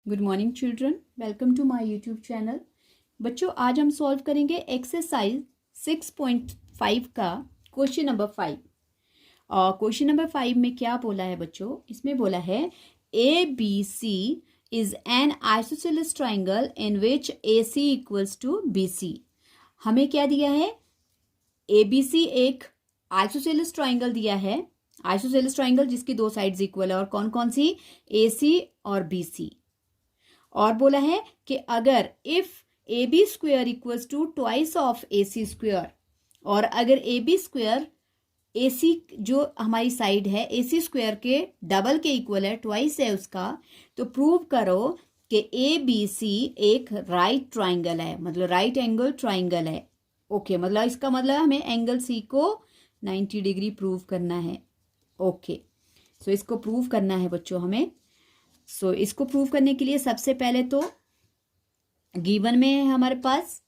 Good morning children, welcome to my YouTube channel. बच्चों, आज हम सॉल्व करेंगे एक्सरसाइज 6.5 का क्वेश्चन नंबर 5। और क्वेश्चन नंबर 5 में क्या बोला है बच्चों? इसमें बोला है A B C is an isosceles triangle in which A C equals to B C. हमें क्या दिया है? ए बी सी एक आइसोसेलेस ट्राइंगल दिया है, आइसोसेलेस ट्राइंगल जिसकी दो साइड्स इक्वल है। और कौन कौन सी? ए सी और बी सी। और बोला है कि अगर if A B square equals to twice of A C square, और अगर ए बी स्क्वेयर ए सी जो हमारी साइड है ए सी स्क्वेयर के डबल के इक्वल है, ट्वाइस है उसका, तो प्रूव करो कि ए बी सी एक राइट ट्राइंगल है, मतलब राइट एंगल ट्राइंगल है। ओके, मतलब इसका मतलब हमें एंगल सी को 90 डिग्री प्रूव करना है। ओके, सो इसको प्रूव करना है बच्चों हमें। इसको प्रूव करने के लिए सबसे पहले तो गिवन में है हमारे पास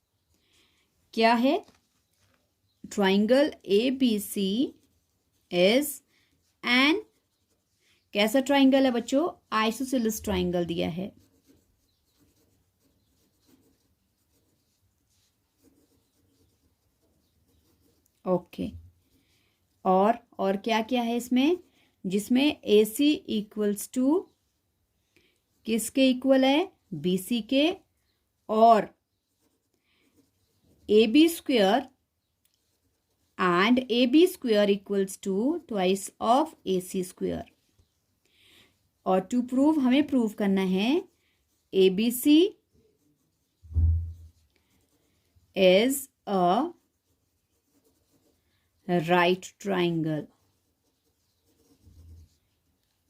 क्या है? Triangle A B C is an, कैसा ट्राइंगल है बच्चों? आइसोसेलेस ट्राइंगल दिया है। ओके, और क्या क्या है इसमें? जिसमें ए सी इक्वल्स टू किसके इक्वल है? बी सी के, और A B square and A B square equals to twice of A C square. और टू प्रूव हमें प्रूव करना है A B C is a right triangle.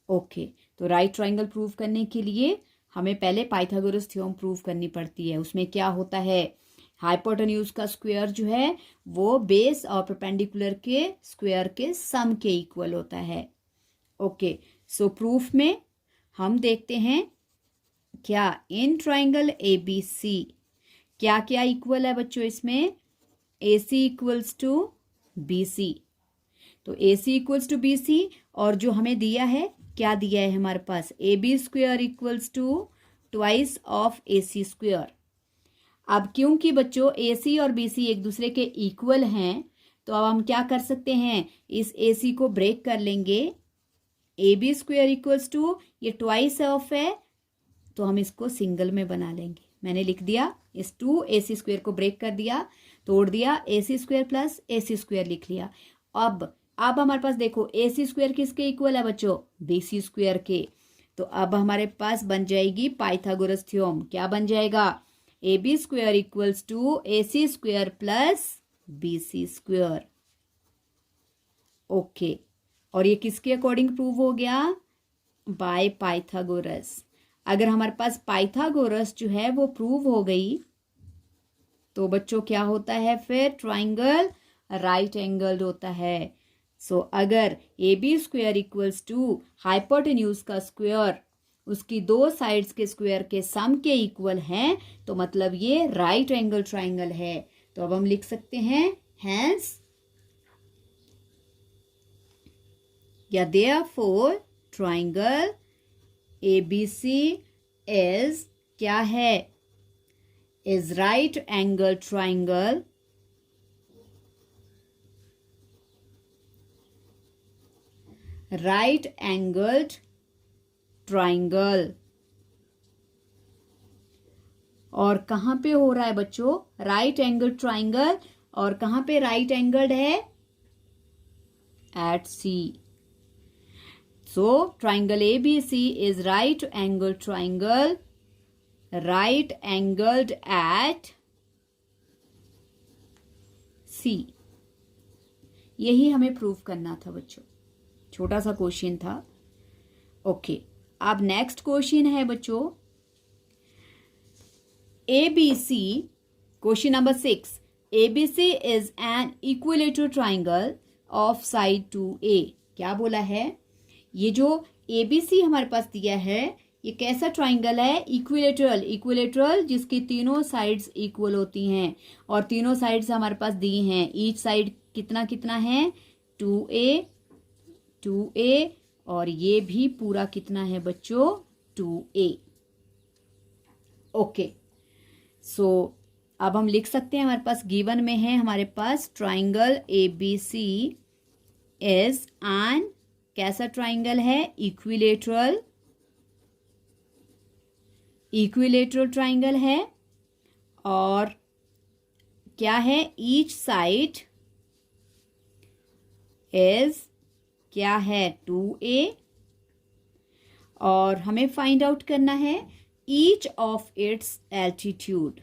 Okay, तो right triangle prove करने के लिए हमें पहले पाइथागोरस थ्योरम प्रूव करनी पड़ती है। उसमें क्या होता है? हाइपोटेन्यूज का स्क्वायर जो है वो बेस और परपेंडिकुलर के स्क्वायर के सम के इक्वल होता है। ओके, सो प्रूफ में हम देखते हैं क्या इन ट्राइंगल ए बी सी क्या क्या इक्वल है बच्चों? इसमें A C equals to B C, तो A C equals to B C. और जो हमें दिया है, क्या दिया है हमारे पास? A B square equals to twice of A C square. अब क्योंकि बच्चों ए सी और बी सी एक दूसरे के इक्वल हैं, तो अब हम क्या कर सकते हैं? इस ए सी को ब्रेक कर लेंगे। A B square equals to, ये ट्वाइस ऑफ है तो हम इसको सिंगल में बना लेंगे। मैंने लिख दिया, इस टू ए सी स्क्वेयर को ब्रेक कर दिया, तोड़ दिया, ए सी स्क्वेयर प्लस ए सी स्क्वेयर लिख लिया। अब हमारे पास देखो ए सी स्क्वेयर किसके इक्वल है बच्चों? बी सी स्क्वेयर के। तो अब हमारे पास बन जाएगी पाइथागोरस थ्योरम। क्या बन जाएगा? A B square equals to A C square plus B C square. Okay, और ये किसके अकॉर्डिंग प्रूव हो गया? By Pythagoras. अगर हमारे पास पाइथागोरस जो है वो प्रूव हो गई तो बच्चों क्या होता है? फिर ट्राइंगल राइट एंगल्ड होता है। अगर A B square equals to hypotenuse का स्क्वेयर उसकी दो साइड्स के स्क्वेयर के सम के इक्वल हैं, तो मतलब ये राइट एंगल ट्राइंगल है। तो अब हम लिख सकते हैं हेंस या therefore triangle A B C is क्या है? Is right angle triangle right angled triangle. और कहां पे हो रहा है बच्चों? Right angle triangle. और कहां पे राइट एंगल्ड है? At C. So triangle A B C is right angle triangle right angled at C. यही हमें प्रूव करना था बच्चों, छोटा सा क्वेश्चन था। ओके, अब नेक्स्ट क्वेश्चन है बच्चों A B C, question number 6। A B C is an equilateral triangle of side 2A। क्या बोला है? ये जो ए बी सी हमारे पास दिया है ये कैसा ट्राइंगल है? इक्विलेटरल। इक्विलेटरल जिसकी तीनों साइड्स इक्वल होती हैं, और तीनों साइड्स हमारे पास दी हैं। ईच साइड कितना कितना है? 2A 2A, और ये भी पूरा कितना है बच्चों? 2A। ओके, सो अब हम लिख सकते हैं, हमारे पास गिवन में है, हमारे पास ट्राइंगल ABC इज एन, कैसा ट्राइंगल है, इक्विलेटरल ट्राइंगल है, और क्या है, ईच साइड इज क्या है 2A, और हमें फाइंड आउट करना है ईच ऑफ इट्स एल्टीट्यूड।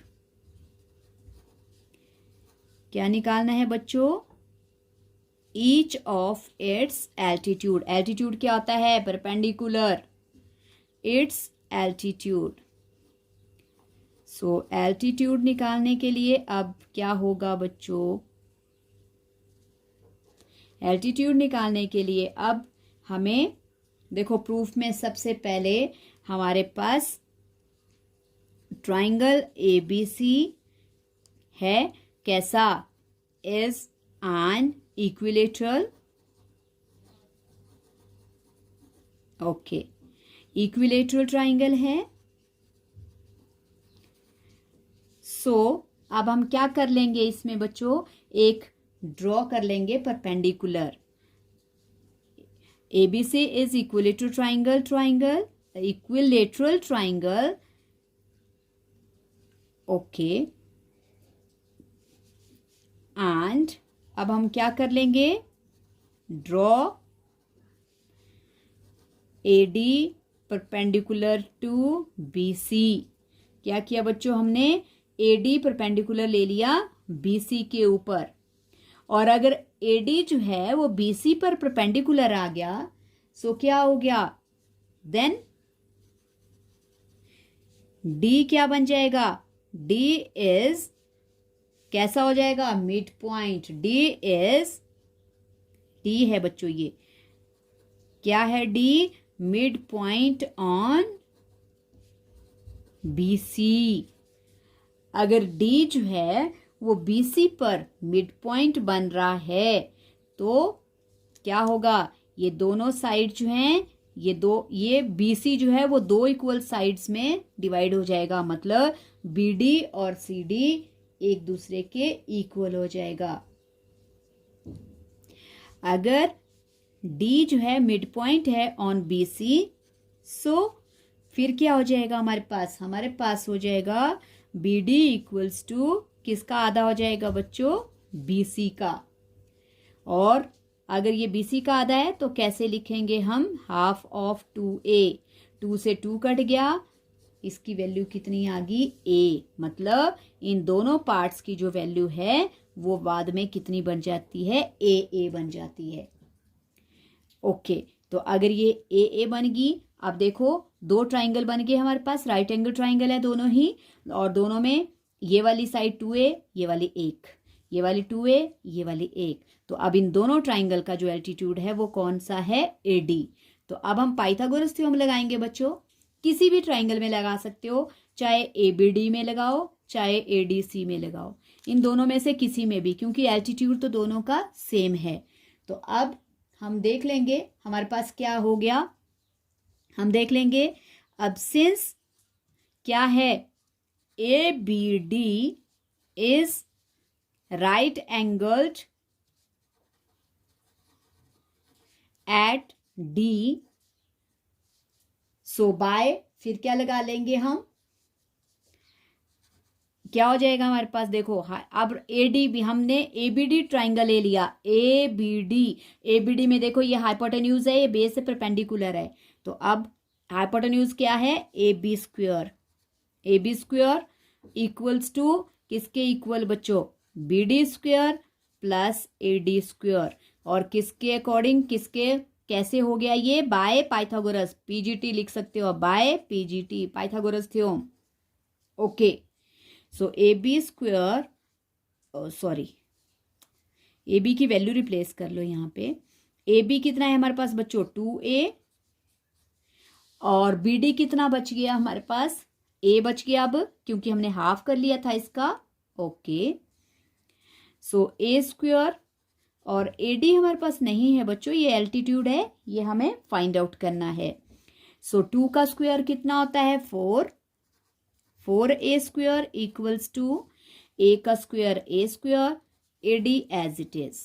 क्या निकालना है बच्चों, each of it's altitude. Altitude क्या होता है, perpendicular, it's altitude. So altitude निकालने के लिए अब क्या होगा बच्चों, एल्टीट्यूड निकालने के लिए अब हमें देखो, प्रूफ में सबसे पहले हमारे पास ट्राइंगल ABC है, कैसा, is an equilateral, okay, equilateral triangle है। सो अब हम क्या कर लेंगे इसमें बच्चों, एक ड्रॉ कर लेंगे perpendicular. ABC is equilateral triangle, okay, and अब हम क्या कर लेंगे, draw AD perpendicular to BC। क्या किया बच्चों, हमने AD परपेंडिकुलर ले लिया BC के ऊपर, और अगर AD जो है वो BC पर परपेंडिकुलर आ गया, सो क्या हो गया, देन D क्या बन जाएगा, D इज कैसा हो जाएगा, मिड पॉइंट। D है बच्चों, ये क्या है, D mid point on BC। अगर D जो है वो BC पर मिड पॉइंट बन रहा है, तो क्या होगा, ये दोनों साइड जो हैं, ये BC जो है वो दो इक्वल साइड्स में डिवाइड हो जाएगा, मतलब BD और CD एक दूसरे के इक्वल हो जाएगा। अगर D जो है मिड पॉइंट है ऑन BC, सो फिर क्या हो जाएगा, हमारे पास हो जाएगा BD इक्वल्स टू किसका आधा हो जाएगा बच्चों, BC का। और अगर ये BC का आधा है तो कैसे लिखेंगे हम, हाफ ऑफ 2A, 2 से 2 कट गया, इसकी वैल्यू कितनी आ गई, A, मतलब इन दोनों पार्ट्स की जो वैल्यू है वो बाद में कितनी बन जाती है, A बन जाती है। ओके, तो अगर ये A बन गई, अब देखो दो ट्राइंगल बन गए हमारे पास, राइट एंगल ट्राइंगल है दोनों ही, और दोनों में ये वाली साइड 2A, ये वाली 1, ये वाली 2A, ये वाली 1, तो अब इन दोनों ट्राइंगल का जो एल्टीट्यूड है वो कौन सा है, AD। तो अब हम पाइथागोरस थ्योरम लगाएंगे बच्चों, किसी भी ट्राइंगल में लगा सकते हो, चाहे ABD में लगाओ चाहे ADC में लगाओ, इन दोनों में से किसी में भी, क्योंकि एल्टीट्यूड तो दोनों का सेम है। तो अब हम देख लेंगे हमारे पास क्या हो गया, हम देख लेंगे अब, सिंस क्या है, ABD is right angled at D, so by, फिर क्या लगा लेंगे हम, क्या हो जाएगा हमारे पास, देखो अब AD हमने ABD ट्राइंगल ले लिया, ABD में देखो ये हाइपोटेन्यूज है, ये बेस से परपेंडिकुलर है, तो अब हाइपोटेन्यूज क्या है, AB स्क्वायर इक्वल्स टू किसके इक्वल बच्चों, BD square plus AD square, और किसके अकॉर्डिंग, किसके कैसे हो गया ये, बाय पाइथागोरस, PGT लिख सकते हो, by PGT Pythagoras theorem. Okay, so AB square, sorry AB की वैल्यू रिप्लेस कर लो यहाँ पे, AB कितना है हमारे पास बच्चों 2A, और BD कितना बच गया हमारे पास, A बच गया अब, क्योंकि हमने हाफ कर लिया था इसका। ओके, सो A स्क्वायर, और AD हमारे पास नहीं है बच्चों, ये एल्टीट्यूड है, ये हमें फाइंड आउट करना है। सो 2 का स्क्वायर कितना होता है, 4, 4a² इक्वल्स टू a का square a², AD as it is.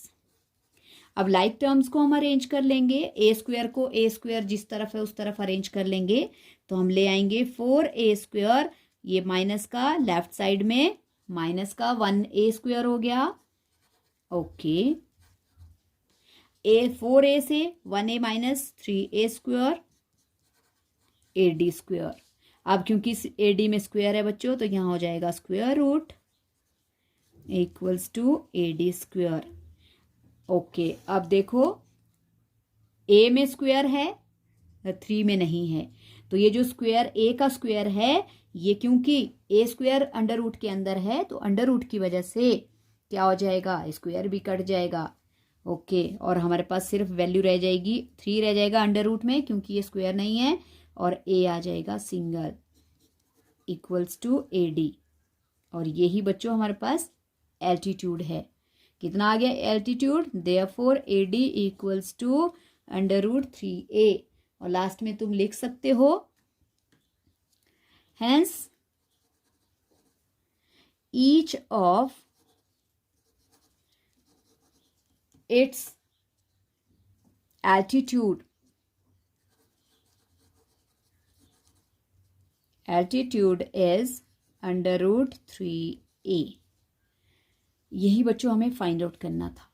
अब लाइक टर्म्स को हम अरेंज कर लेंगे, a² को a² जिस तरफ है उस तरफ अरेंज कर लेंगे, तो हम ले आएंगे 4a², ये माइनस का लेफ्ट साइड में माइनस का 1a² हो गया। ओके, 4a से 1a माइनस 3a², AD²। अब क्योंकि AD में स्क्वायर है बच्चों, तो यहाँ हो जाएगा square root equals to AD²। Okay, अब देखो a में स्क्वायर है, 3 में नहीं है, तो ये जो स्क्वायर a का स्क्वायर है, ये क्योंकि a² अंडर रूट के अंदर है, तो अंडर रूट की वजह से क्या हो जाएगा, स्क्वायर भी कट जाएगा। ओके, और हमारे पास सिर्फ वैल्यू रह जाएगी 3 रह जाएगा अंडर रूट में, क्योंकि ये स्क्वायर नहीं है, और a आ जाएगा सिंगल इक्वल्स टू AD। और यही बच्चों हमारे पास एल्टीट्यूड है। कितना आ गया altitude, therefore AD equals to √3a। और लास्ट में तुम लिख सकते हो hence each of its altitude is √3a। यही बच्चों हमें फाइंड आउट करना था।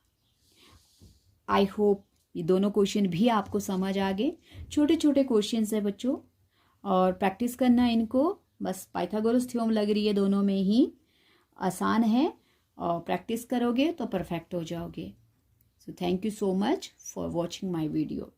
आई होप ये दोनों क्वेश्चन भी आपको समझ आ गए। छोटे छोटे क्वेश्चन है बच्चों, और प्रैक्टिस करना इनको, बस पाइथागोरस थ्योरम लग रही है दोनों में ही, आसान है, और प्रैक्टिस करोगे तो परफेक्ट हो जाओगे। So thank you so much for watching my video.